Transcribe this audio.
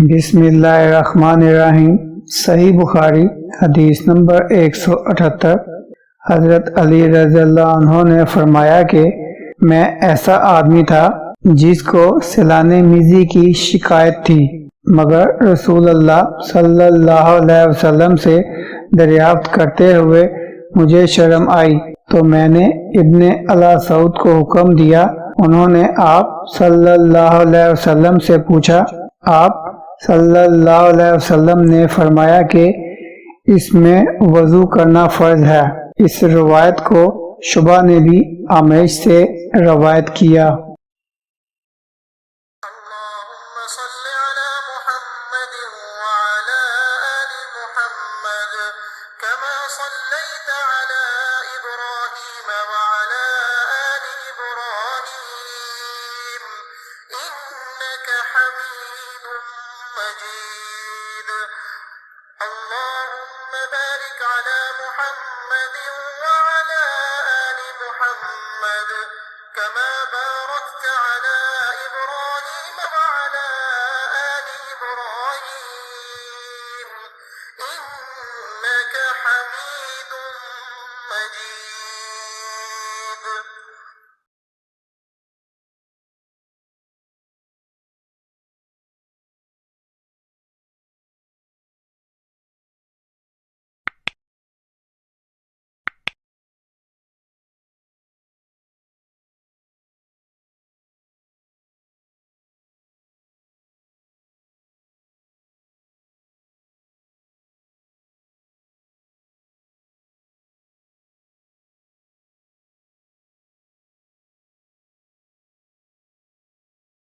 बिस्मिल्लाहिर्रहमानिर्रहीम। सही बुखारी हदीस नंबर 178। हजरत अली रज़ियल्लाहु अन्हु ने फरमाया कि मैं ऐसा आदमी था जिसको सिलाने मिज़ी की शिकायत थी, मगर रसूलुल्लाह सल्लल्लाहु अलैहि वसल्लम से दरियाफ्त करते हुए मुझे शर्म आई तो मैंने इब्ने अला सऊद को हुक्म दिया। उन्होंने आप सल्लल्लाहु अलैहि वसल्लम से पूछा। आप सल्लल्लाहु अलैहि वसल्लम ने फरमाया कि इसमें वज़ू करना फ़र्ज है। इस रवायत को शुबा ने भी आमेश से रवायत किया। اللهم बारिक अला मुहम्मद व अला आलि मुहम्मद कमा बारकत अला इब्राहीम व अला आलि इब्राहीम इन्नका हमीदुम मजीद।